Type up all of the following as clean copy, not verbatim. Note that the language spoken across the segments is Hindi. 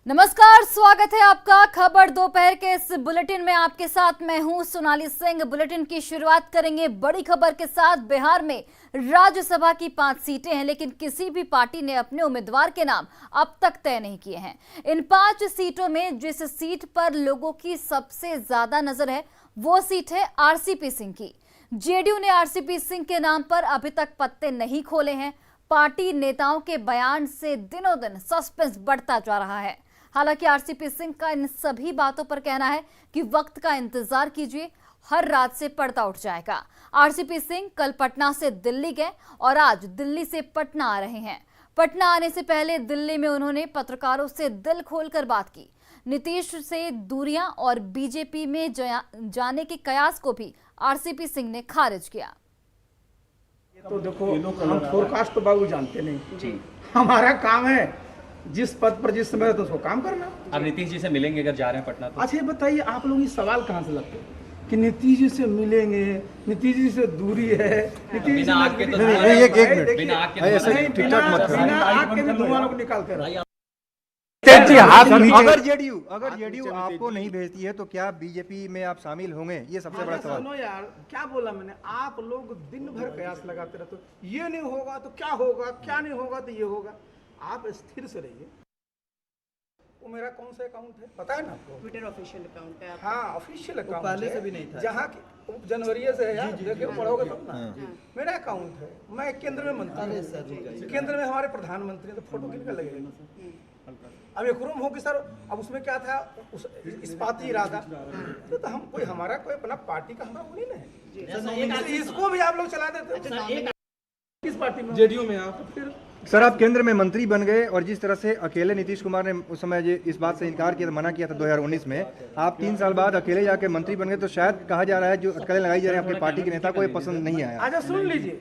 नमस्कार, स्वागत है आपका खबर दोपहर के इस बुलेटिन में। आपके साथ मैं हूं सोनाली सिंह। बुलेटिन की शुरुआत करेंगे बड़ी खबर के साथ। बिहार में राज्यसभा की 5 सीटें हैं, लेकिन किसी भी पार्टी ने अपने उम्मीदवार के नाम अब तक तय नहीं किए हैं। इन 5 सीटों में जिस सीट पर लोगों की सबसे ज्यादा नजर है वो सीट है आरसीपी सिंह की। जेडीयू ने आरसीपी सिंह के नाम पर अभी तक पत्ते नहीं खोले हैं। पार्टी नेताओं के बयान से दिनों दिन सस्पेंस बढ़ता जा रहा है। हालांकि आरसीपी सिंह का इन सभी बातों पर कहना है कि वक्त का इंतजार कीजिए, हर रात से पर्दा उठ जाएगा। आरसीपी सिंह कल पटना से दिल्ली गए और आज दिल्ली से पटना आ रहे हैं। पटना आने से पहले दिल्ली में उन्होंने पत्रकारों से दिल खोलकर बात की। नीतीश से दूरियां और बीजेपी में जाने के कयास को भी आरसीपी सिंह ने खारिज किया। तो देखो, हम फोरकास्ट तो बाबू जानते नहीं जी। हमारा काम है जिस पद पर जिस समय तो उसको काम करना। आप नीतीश जी से मिलेंगे अगर जा रहे हैं पटना तो? अच्छा, ये बताइए, आप लोग ये सवाल कहाँ से लगते हैं कि नीतीश जी से मिलेंगे, नीतीश जी से दूरी है, नीतीश बिना आग के तो बिना आग के भी धुआं लोग निकालते हैं। अगर जेडीयू आपको नहीं भेजती है तो क्या बीजेपी में आप शामिल होंगे? ये सबसे बड़ा सवाल। सुनो यार, क्या बोला मैंने? आप लोग दिन भर कयास लगाते रहते हो, ये नहीं होगा तो क्या होगा, क्या नहीं होगा तो ये होगा। आप स्थिर से रहिए। वो मेरा कौन सा अकाउंट है पता है ना आपको? ट्विटर ऑफिशियल अकाउंट है। हाँ, ऑफिशियल अकाउंट पहले से भी नहीं था। जहाँ जनवरी से है यार, देखिए पढ़ोगे तब ना। मेरा अकाउंट है, मैं केंद्र में मंत्री हूँ। केंद्र में हमारे प्रधानमंत्री तो फोटो किनका लगेगा? अब एक रूम हो कि सर, अब उसमें क्या था, इस्पाती इरादा तो हम कोई हमारा कोई अपना पार्टी का हमारा वो नहीं है। इसको भी आप लोग चला देते। किस पार्टी में? जेडीयू में। आप फिर सर, आप केंद्र में मंत्री बन गए और जिस तरह से अकेले नीतीश कुमार ने उस समय इस बात से इनकार किया, मना किया था 2019 में, आप 3 साल बाद अकेले जाके मंत्री बन गए, तो शायद कहा जा रहा है जो अटकलें लगाई जा रही है आपके पार्टी के नेता को ये पसंद नहीं आया। अच्छा सुन लीजिए,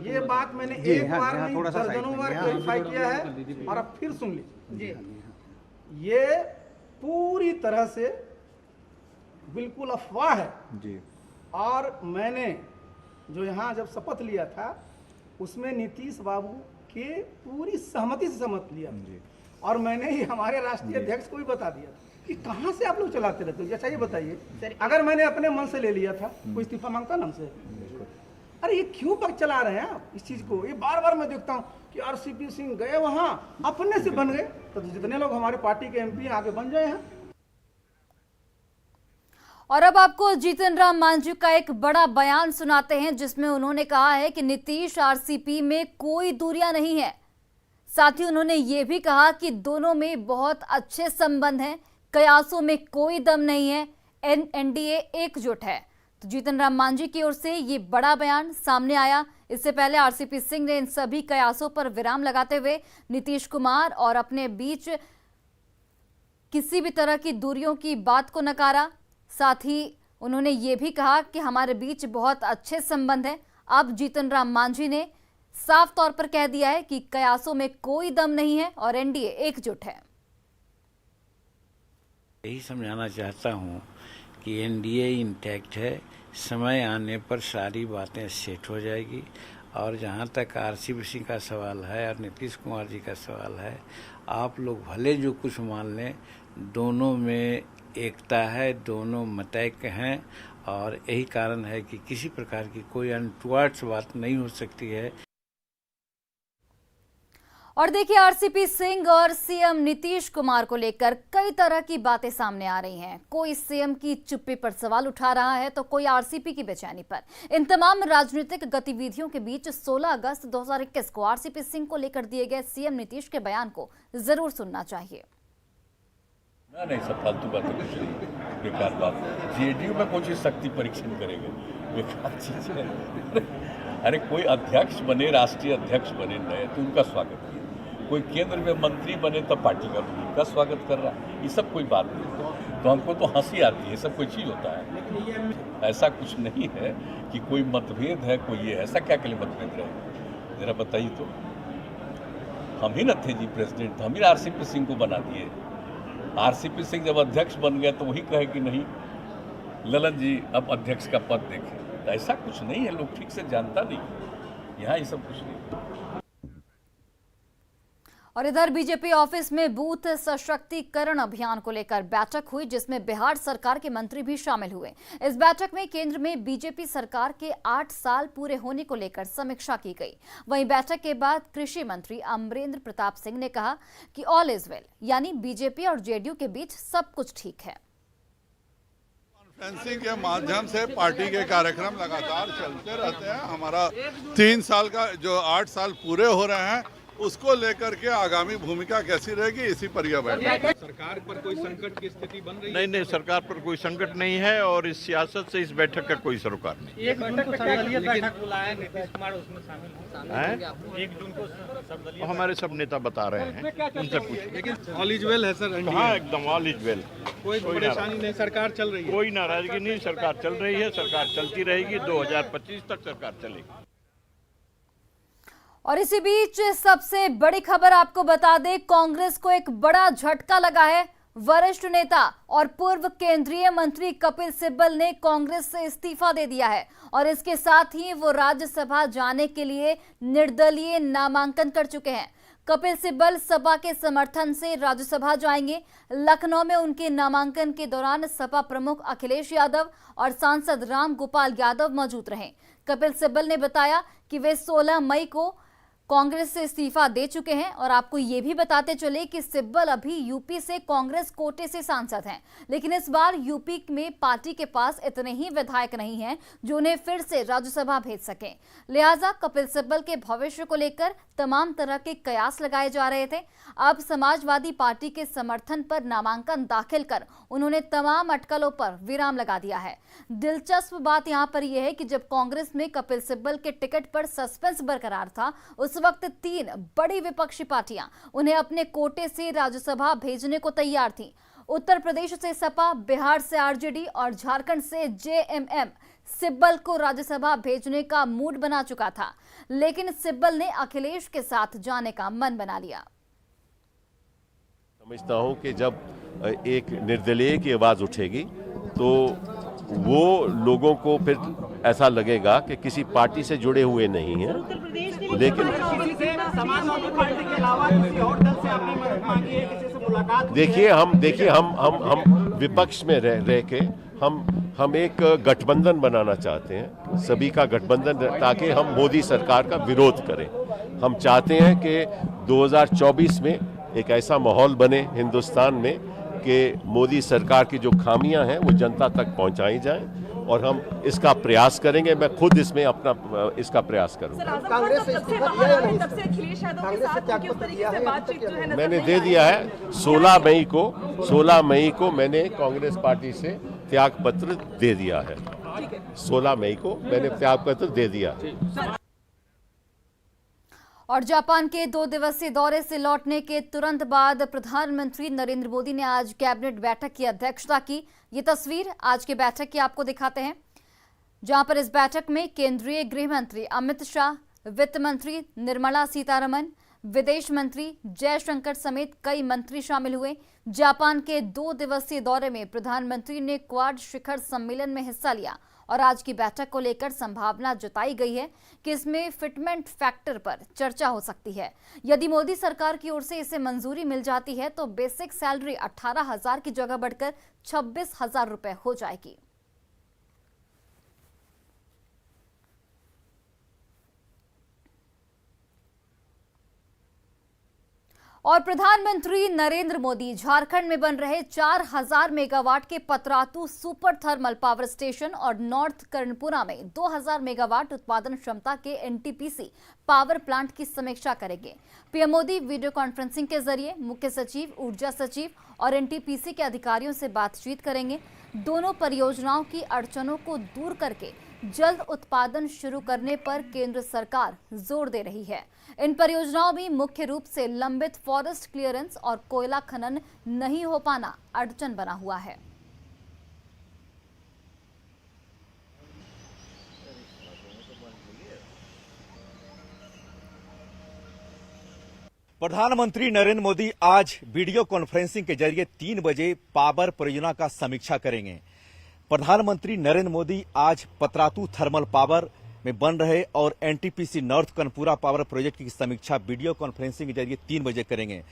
ये बात मैंने एक बार नहीं दर्जनों बार क्लैरिफाई किया है और अब फिर सुन लीजिए। ये पूरी तरह से बिल्कुल अफवाह है जी। और मैंने जो यहाँ जब शपथ लिया था उसमें नीतीश बाबू के पूरी सहमति से शपथ लिया और मैंने ही हमारे राष्ट्रीय अध्यक्ष को भी बता दिया कि कहाँ से आप लोग चलाते रहते हो। अच्छा ये बताइए, अगर मैंने अपने मन से ले लिया था, कोई इस्तीफा मांगता ना हमसे? अरे ये क्यों पक चला रहे हैं आप इस चीज को? ये बार बार मैं देखता हूँ कि आरसीपी सिंह गए वहां, अपने से बन गए, तो जितने लोग हमारे पार्टी के एमपी आगे बन जाए हैं। और अब आपको जीतन राम मांझी का एक बड़ा बयान सुनाते हैं, जिसमें उन्होंने कहा है कि नीतीश आरसीपी में कोई दूरियां नहीं है। साथ ही उन्होंने ये भी कहा कि दोनों में बहुत अच्छे संबंध हैं, कयासों में कोई दम नहीं है, एनडीए एकजुट है। तो जीतन राम मांझी की ओर से ये बड़ा बयान सामने आया। इससे पहले आरसीपी सिंह ने इन सभी कयासों पर विराम लगाते हुए नीतीश कुमार और अपने बीच किसी भी तरह की दूरियों की बात को नकारा। साथ ही उन्होंने ये भी कहा कि हमारे बीच बहुत अच्छे संबंध हैं। अब जीतन राम मांझी ने साफ तौर पर कह दिया है कि कयासों में कोई दम नहीं है और एनडीए एकजुट है। यही समझाना चाहता हूँ कि एनडीए इंटैक्ट है, समय आने पर सारी बातें सेट हो जाएगी। और जहाँ तक आरसीपी सिंह का सवाल है और नीतीश कुमार जी का सवाल है, आप लोग भले जो कुछ मान लें, दोनों में एकता है, दोनों मतैक हैं और यही कारण है कि किसी प्रकार की कोई अनटुवर्ड्स बात नहीं हो सकती है। और देखिए, आरसीपी सिंह और सीएम नीतीश कुमार को लेकर कई तरह की बातें सामने आ रही हैं। कोई सीएम की चुप्पी पर सवाल उठा रहा है तो कोई आरसीपी की बेचैनी पर। इन तमाम राजनीतिक गतिविधियों के बीच 16 अगस्त 2021 को आरसीपी सिंह को लेकर दिए गए सीएम नीतीश के बयान को जरूर सुनना चाहिए। नहीं, सब फालतू बातें, कुछ नहीं, बेकार बात। जेडीयू में कौन सी शक्ति परीक्षण करेंगे? बेकार चीज है। अरे कोई अध्यक्ष बने, राष्ट्रीय अध्यक्ष बने नए तो उनका स्वागत किया, कोई केंद्र में मंत्री बने तब पार्टी का उनका स्वागत कर रहा है। ये सब कोई बात नहीं। तो हमको तो हंसी आती है, सब कोई चीज होता है। ऐसा कुछ नहीं है कि कोई मतभेद है, कोई ये ऐसा क्या के लिए मतभेद रहे, जरा बताइए तो। हम ही न थे जी प्रेसिडेंट, हम ही आरसीपी सिंह को बना दिए। आरसीपी सिंह जब अध्यक्ष बन गए तो वही कहे कि नहीं ललन जी अब अध्यक्ष का पद देखें। तो ऐसा कुछ नहीं है, लोग ठीक से जानता नहीं, यहाँ ये सब कुछ नहीं। और इधर बीजेपी ऑफिस में बूथ सशक्तिकरण अभियान को लेकर बैठक हुई, जिसमें बिहार सरकार के मंत्री भी शामिल हुए। इस बैठक में केंद्र में बीजेपी सरकार के 8 साल पूरे होने को लेकर समीक्षा की गई। वहीं बैठक के बाद कृषि मंत्री अमरेंद्र प्रताप सिंह ने कहा कि ऑल इज वेल, यानी बीजेपी और जेडीयू के बीच सब कुछ ठीक है। कॉन्फ्रेंसिंग के माध्यम से पार्टी के कार्यक्रम लगातार चलते रहते हैं। हमारा 3 साल का जो 8 साल पूरे हो रहे हैं, उसको लेकर के आगामी भूमिका कैसी रहेगी, इसी पर यह बैठक। सरकार पर कोई संकट की स्थिति बन रही है? नहीं, सरकार पर कोई संकट नहीं है और इस सियासत से इस बैठक का कोई सरोकार नहीं। 1 जून को सर्वदलीय बैठक बुलाया, नीतीश कुमार उसमें शामिल हैं। 1 जून को सर्वदलीय हमारे सब नेता बता रहे हैं, उनसे पूछिए। लेकिन ऑल इज वेल है सर। हाँ, एकदम ऑल इज वेल। कोई परेशानी नहीं, सरकार चल रही है। कोई नाराजगी नहीं, सरकार चल रही है, सरकार चलती रहेगी। 2025 तक सरकार चलेगी। और इसी बीच सबसे बड़ी खबर आपको बता दें, कांग्रेस को एक बड़ा झटका लगा है। वरिष्ठ नेता और पूर्व केंद्रीय मंत्री कपिल सिब्बल ने कांग्रेस से इस्तीफा दे दिया है और इसके साथ ही वो राज्यसभा जाने के लिए निर्दलीय नामांकन कर चुके हैं। कपिल सिब्बल सपा के समर्थन से राज्यसभा जाएंगे। लखनऊ में उनके नामांकन के दौरान सपा प्रमुख अखिलेश यादव और सांसद राम गोपाल यादव मौजूद रहे। कपिल सिब्बल ने बताया कि वे 16 मई को कांग्रेस से इस्तीफा दे चुके हैं और आपको ये भी बताते चले कि सिब्बल अभी यूपी से कांग्रेस कोटे से सांसद हैं, लेकिन इस बार यूपी में पार्टी के पास इतने ही विधायक नहीं हैं जो उन्हें फिर से राज्यसभा भेज सकें। लिहाजा कपिल सिब्बल के भविष्य को लेकर तमाम तरह के कयास लगाए जा रहे थे। अब समाजवादी पार्टी के समर्थन पर नामांकन दाखिल कर उन्होंने तमाम अटकलों पर विराम लगा दिया है। दिलचस्प बात यहां पर यह है कि जब कांग्रेस में कपिल सिब्बल के टिकट पर सस्पेंस बरकरार था, उस वक्त 3 बड़ी विपक्षी पार्टियां उन्हें अपने कोटे से राज्यसभा भेजने को तैयार थीं। उत्तर प्रदेश से सपा, बिहार से आरजेडी और झारखंड से जेएमएम सिब्बल को राज्यसभा भेजने का मूड बना चुका था, लेकिन सिब्बल ने अखिलेश के साथ जाने का मन बना लिया। समझता हूं कि जब एक निर्दलीय की आवाज उठेगी तो वो लोगों को फिर ऐसा लगेगा कि किसी पार्टी से जुड़े हुए नहीं हैं, लेकिन देखिए हम विपक्ष में रह के हम एक गठबंधन बनाना चाहते हैं, सभी का गठबंधन, ताकि हम मोदी सरकार का विरोध करें। हम चाहते हैं कि 2024 में एक ऐसा माहौल बने हिंदुस्तान में कि मोदी सरकार की जो खामियां हैं वो जनता तक पहुंचाई जाएं, और हम इसका प्रयास करेंगे। मैं खुद इसमें अपना इसका प्रयास करूंगा। मैंने दे दिया है 16 मई को मैंने कांग्रेस पार्टी से त्याग पत्र दे दिया है। 16 मई को मैंने त्याग पत्र दे दिया है। और जापान के 2 दिवसीय दौरे से लौटने के तुरंत बाद प्रधानमंत्री नरेंद्र मोदी ने आज कैबिनेट बैठक की अध्यक्षता की। ये तस्वीर आज की बैठक की आपको दिखाते हैं, जहां पर इस बैठक में केंद्रीय गृह मंत्री अमित शाह, वित्त मंत्री निर्मला सीतारमण, विदेश मंत्री जयशंकर समेत कई मंत्री शामिल हुए। जापान के 2 दिवसीय दौरे में प्रधानमंत्री ने क्वाड शिखर सम्मेलन में हिस्सा लिया और आज की बैठक को लेकर संभावना जताई गई है कि इसमें फिटमेंट फैक्टर पर चर्चा हो सकती है। यदि मोदी सरकार की ओर से इसे मंजूरी मिल जाती है तो बेसिक सैलरी 18,000 की जगह बढ़कर 26,000 रुपए हो जाएगी। और प्रधानमंत्री नरेंद्र मोदी झारखंड में बन रहे 4,000 मेगावाट के Patratu super thermal power station और नॉर्थ कर्णपुरा में 2,000 मेगावाट उत्पादन क्षमता के एनटीपीसी पावर प्लांट की समीक्षा करेंगे। पीएम मोदी वीडियो कॉन्फ्रेंसिंग के जरिए मुख्य सचिव, ऊर्जा सचिव और एनटीपीसी के अधिकारियों से बातचीत करेंगे। दोनों परियोजनाओं की अड़चनों को दूर करके जल्द उत्पादन शुरू करने पर केंद्र सरकार जोर दे रही है। इन परियोजनाओं में मुख्य रूप से लंबित फॉरेस्ट क्लियरेंस और कोयला खनन नहीं हो पाना अड़चन बना हुआ है। प्रधानमंत्री नरेंद्र मोदी आज वीडियो कॉन्फ्रेंसिंग के जरिए 3 बजे पावर परियोजना का समीक्षा करेंगे। प्रधानमंत्री नरेंद्र मोदी आज पतरातू थर्मल पावर में बन रहे और एनटीपीसी नॉर्थ कनपुरा पावर प्रोजेक्ट की समीक्षा वीडियो कॉन्फ्रेंसिंग के जरिए 3 बजे करेंगे।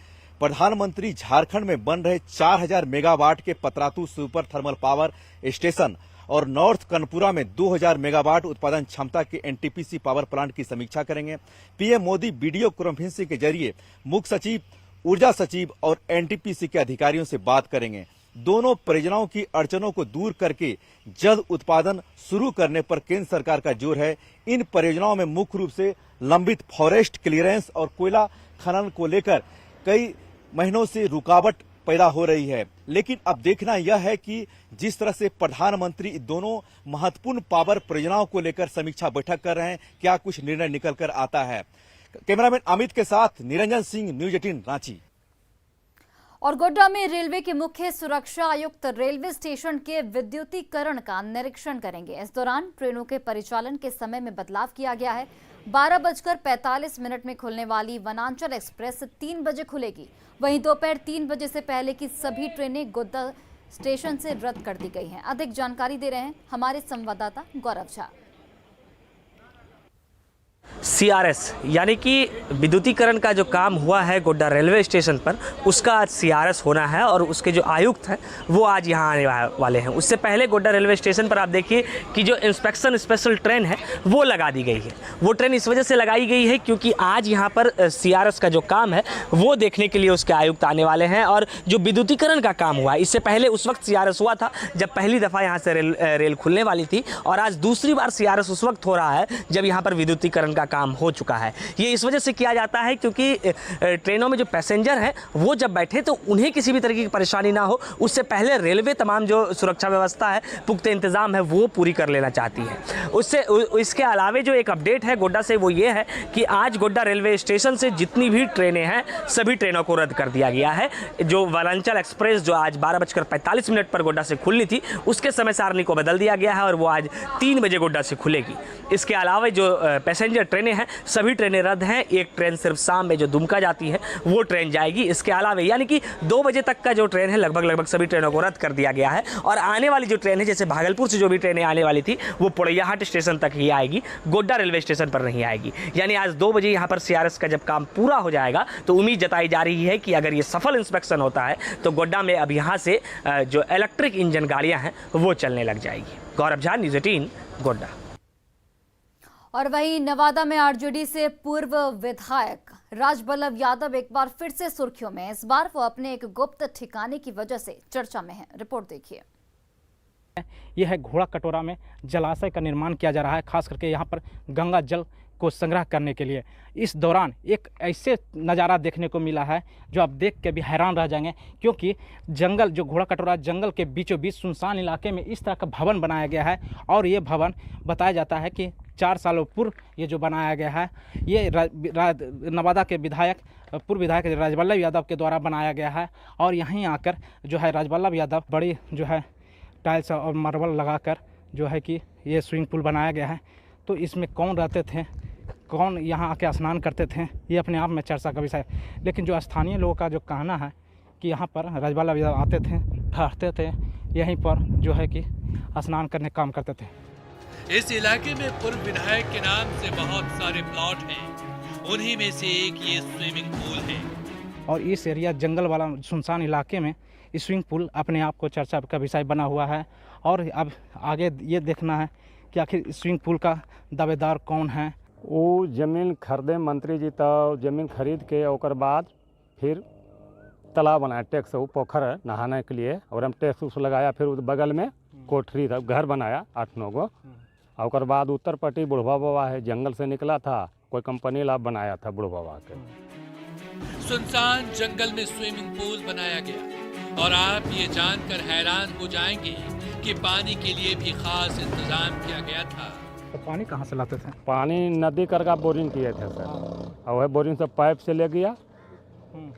प्रधानमंत्री झारखंड में बन रहे 4000 मेगावाट के Patratu super thermal power station और नॉर्थ कनपुरा में 2000 मेगावाट उत्पादन क्षमता के एनटीपीसी पावर प्लांट की समीक्षा करेंगे। पीएम मोदी वीडियो कॉन्फ्रेंसिंग के जरिए मुख्य सचिव, ऊर्जा सचिव और एनटीपीसी के अधिकारियों से बात करेंगे। दोनों परियोजनाओं की अड़चनों को दूर करके जल्द उत्पादन शुरू करने पर केंद्र सरकार का जोर है। इन परियोजनाओं में मुख्य रूप से लंबित फॉरेस्ट क्लियरेंस और कोयला खनन को लेकर कई महीनों से रुकावट पैदा हो रही है, लेकिन अब देखना यह है कि जिस तरह से प्रधानमंत्री दोनों महत्वपूर्ण पावर परियोजनाओं को लेकर समीक्षा बैठक कर रहे हैं, क्या कुछ निर्णय निकल कर आता है। कैमरामैन अमित के साथ निरंजन सिंह, न्यूज 18 रांची। और गोड्डा में रेलवे के मुख्य सुरक्षा आयुक्त रेलवे स्टेशन के विद्युतीकरण का निरीक्षण करेंगे। इस दौरान ट्रेनों के परिचालन के समय में बदलाव किया गया है। 12:45 में खुलने वाली वनांचल एक्सप्रेस 3 बजे खुलेगी। वहीं दोपहर 3 बजे से पहले की सभी ट्रेनें गोड्डा स्टेशन से रद्द कर दी गई हैं। अधिक जानकारी दे रहे हैं हमारे संवाददाता गौरव झा। CRS यानी कि विद्युतीकरण का जो काम हुआ है गोड्डा रेलवे स्टेशन पर, उसका आज CRS होना है और उसके जो आयुक्त हैं वो आज यहाँ आने वाले हैं। उससे पहले गोड्डा रेलवे स्टेशन पर आप देखिए कि जो इंस्पेक्शन स्पेशल ट्रेन है वो लगा दी गई है। वो ट्रेन इस वजह से लगाई गई है क्योंकि आज यहाँ पर CRS का जो काम है वो देखने के लिए उसके आयुक्त आने वाले हैं। और जो विद्युतीकरण का काम हुआ, इससे पहले उस वक्त CRS हुआ था जब पहली दफ़ा यहाँ से रेल खुलने वाली थी, और आज दूसरी बार CRS उस वक्त हो रहा है जब यहाँ पर विद्युतीकरण का काम हो चुका है। ये इस वजह से किया जाता है क्योंकि ट्रेनों में जो पैसेंजर हैं वो जब बैठे तो उन्हें किसी भी तरीके की परेशानी ना हो, उससे पहले रेलवे तमाम जो सुरक्षा व्यवस्था है, पुख्ता इंतजाम है, वो पूरी कर लेना चाहती है। उससे इसके अलावे जो एक अपडेट है गोड्डा से वो ये है कि आज गोड्डा रेलवे स्टेशन से जितनी भी ट्रेनें हैं सभी ट्रेनों को रद्द कर दिया गया है। जो वनांचल एक्सप्रेस जो आज 12:45 पर गोड्डा से खुलनी थी, उसके समय सारणी को बदल दिया गया है और वो आज 3 बजे गोड्डा से खुलेगी। इसके अलावा जो पैसेंजर ट्रेनें हैं सभी ट्रेनें रद्द हैं। एक ट्रेन सिर्फ शाम में जो दुमका जाती है वो ट्रेन जाएगी। इसके अलावा यानी कि 2 बजे तक का जो ट्रेन है लगभग सभी ट्रेनों को रद्द कर दिया गया है। और आने वाली जो ट्रेन है, जैसे भागलपुर से जो भी ट्रेनें आने वाली थी वो पोड़ैयाहाट स्टेशन तक ही आएगी, गोड्डा रेलवे स्टेशन पर नहीं आएगी। यानी आज 2 बजे यहाँ पर CRS का जब काम पूरा हो जाएगा तो उम्मीद जताई जा रही है कि अगर ये सफल इंस्पेक्शन होता है तो गोड्डा में अब यहाँ से जो इलेक्ट्रिक इंजन गाड़ियाँ हैं वो चलने लग जाएगी। गौरव झा, न्यूज़ 18 गोड्डा। और वहीं नवादा में आरजेडी से पूर्व विधायक राजबल्लभ यादव एक बार फिर से सुर्खियों में। इस बार वो अपने एक गुप्त ठिकाने की वजह से चर्चा में है। रिपोर्ट देखिए। यह है घोड़ा कटोरा में जलाशय का निर्माण किया जा रहा है, खास करके यहाँ पर गंगा जल को संग्रह करने के लिए। इस दौरान एक ऐसे नज़ारा देखने को मिला है जो आप देख के भी हैरान रह जाएंगे, क्योंकि जंगल, जो घोड़ा कटोरा जंगल के बीचों बीच सुनसान इलाके में इस तरह का भवन बनाया गया है। और ये भवन बताया जाता है कि 4 सालों पूर्व ये जो बनाया गया है, ये नवादा के पूर्व विधायक राजबल्लभ यादव के द्वारा बनाया गया है। और यहीं आकर जो है राजबल्लभ यादव बड़ी जो है टाइल्स और मार्बल लगाकर जो है कि ये स्विमिंग पूल बनाया गया है। तो इसमें कौन रहते थे, कौन यहाँ आके स्नान करते थे, ये अपने आप में चर्चा का विषय है। लेकिन जो स्थानीय लोगों का जो कहना है कि यहाँ पर राजबल्लभ यादव आते थे, ठहरते थे, यहीं पर जो है कि स्नान करने काम करते थे। इस इलाके में पूर्व विधायक के नाम से बहुत सारे प्लॉट हैं, उन्हीं में से एक ये स्विमिंग पूल है। और इस एरिया जंगल वाला सुनसान इलाके में स्विमिंग पूल अपने आप को चर्चा का विषय बना हुआ है। और अब आगे ये देखना है कि आखिर स्विमिंग पूल का दावेदार कौन है। वो जमीन खरीदे मंत्री जी, तो जमीन खरीद के और बाद फिर तालाब बनाया, टैक्स वो पोखर है नहाने के लिए, और हम टैक्स उस लगाया। फिर बगल में कोठरी था, घर बनाया 8-9 गो। और बाद उत्तर पट्टी बुढ़वा बाबा है, जंगल से निकला था, कोई कंपनी लाभ बनाया था बुढ़वा बाबा के। सुनसान जंगल में स्विमिंग पूल बनाया गया और आप ये जानकर हैरान हो जाएंगे कि पानी के लिए भी खास इंतजाम किया गया था। तो पानी कहाँ से लाते थे? पानी नदी कर का बोरिंग किए थे सर, और वह बोरिंग से पाइप से ले गया,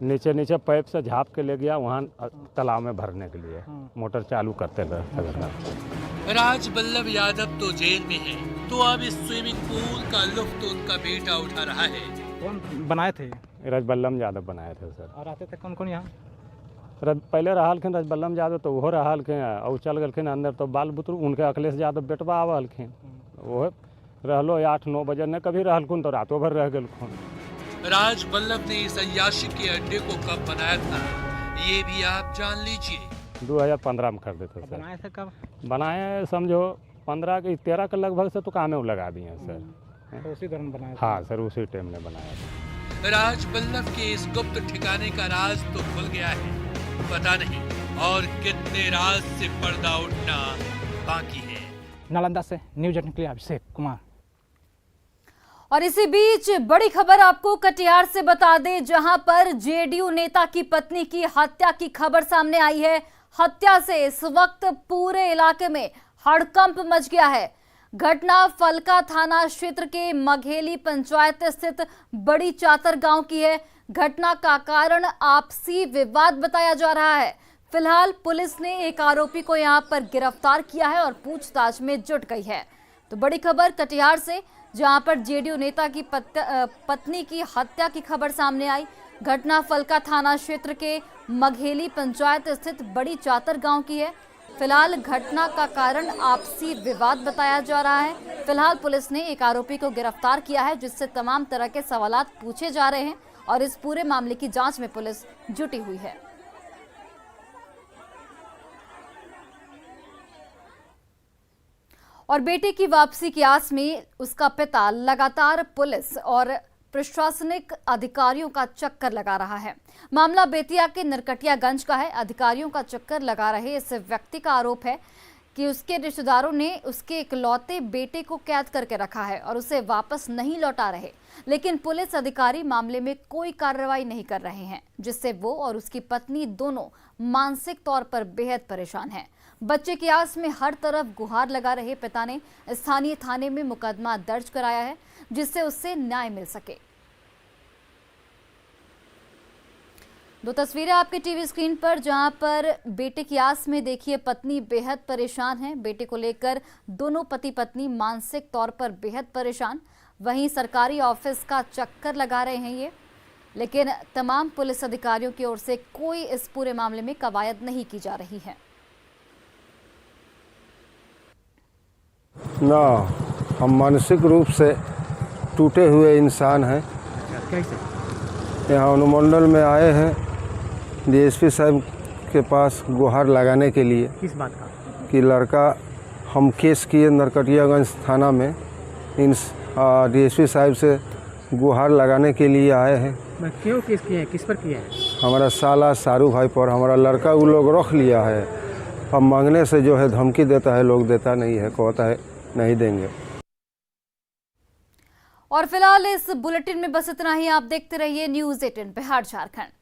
नीचे पाइप से झाँप के ले गया वहाँ तालाब में भरने के लिए, मोटर चालू करते थे। राजबल्लभ यादव तो जेल में है, तो अब इस स्विमिंग पूल का लुत्फ उनका बेटा उठा रहा है। कौन बनाए थे? राजबल्लभ यादव बनाए थे सर। और आते थे कौन कौन यहाँ? पहले रहलखिन राजबल्लभ यादव, तो वो रहलखिन और चल गलखिन अंदर, तो बाल बुतरू उनके अखिलेश यादव बेटवा आवलखिन, वो रहलो 8-9 बजे न कभी रहलखुन तो रातों भर रह गेलखुन। राज बल्लभ ने इस अय्याशी के अड्डे को कब बनाया था ये भी आप जान लीजिए। 2015 में खरीदे थे सर। बनाए थे कब? बनाए समझो 13 के लगभग से तो काम में लगा दिए सर। तो उसी दौरान बनाया? हाँ सर, उसी टाइम में बनाया था। राज बल्लभ के इस गुप्त ठिकाने का राज तो खुल गया है, पता नहीं और कितने राज से पर्दा उठना बाकी है। नालंदा से न्यूज एटीन के लिए अभिषेक कुमार। और इसी बीच बड़ी खबर आपको कटिहार से बता दें, जहां पर जेडीयू नेता की पत्नी की हत्या की खबर सामने आई है। हत्या से इस वक्त पूरे इलाके में हड़कंप मच गया है। घटना फलका थाना क्षेत्र के मघेली पंचायत स्थित बड़ी चातर गांव की है। घटना का कारण आपसी विवाद बताया जा रहा है। फिलहाल पुलिस ने एक आरोपी को यहां पर गिरफ्तार किया है और पूछताछ में जुट गई है। तो बड़ी खबर कटिहार से, जहां पर जेडीयू नेता की पत्नी की हत्या की खबर सामने आई। घटना फलका थाना क्षेत्र के मघेली पंचायत स्थित बड़ी चातर गांव की है। फिलहाल घटना का कारण आपसी विवाद बताया जा रहा है। फिलहाल पुलिस ने एक आरोपी को गिरफ्तार किया है, जिससे तमाम तरह के सवालात पूछे जा रहे हैं और इस पूरे मामले की जांच में पुलिस जुटी हुई है। और बेटे की वापसी की आस में उसका पिता लगातार पुलिस और प्रशासनिक अधिकारियों का चक्कर लगा रहा है। मामला बेतिया के नरकटियागंज का है। अधिकारियों का चक्कर लगा रहे इस व्यक्ति का आरोप है कि उसके रिश्तेदारों ने उसके इकलौते बेटे को कैद करके रखा है और उसे वापस नहीं लौटा रहे, लेकिन पुलिस अधिकारी मामले में कोई कार्रवाई नहीं कर रहे हैं, जिससे वो और उसकी पत्नी दोनों मानसिक तौर पर बेहद परेशान हैं। बच्चे की आस में हर तरफ गुहार लगा रहे पिता ने स्थानीय थाने में मुकदमा दर्ज कराया है, जिससे उससे न्याय मिल सके। दो तस्वीरें आपके टीवी स्क्रीन पर, जहां पर बेटे की आस में देखिए पत्नी बेहद परेशान है। बेटे को लेकर दोनों पति पत्नी मानसिक तौर पर बेहद परेशान। वहीं सरकारी ऑफिस का चक्कर लगा रहे हैं ये, लेकिन तमाम पुलिस अधिकारियों की ओर से कोई इस पूरे मामले में कवायद नहीं की जा रही है। ना, हम मानसिक रूप से टूटे हुए इंसान हैं। कैसे? यहाँ अनुमंडल में आए हैं डीएसपी साहब के पास गुहार लगाने के लिए। किस बात का? कि लड़का, हम केस किए नरकटियागंज थाना में, इन डीएसपी साहब से गुहार लगाने के लिए आए हैं। मैं क्यों केस किया है, किस पर किया है? हमारा साला सारू भाई पर हमारा लड़का वो लोग रख लिया है। अब मांगने से जो है धमकी देता है, लोग देता नहीं है, कहता है नहीं देंगे। और फिलहाल इस बुलेटिन में बस इतना ही। आप देखते रहिए न्यूज़ 18 बिहार झारखंड।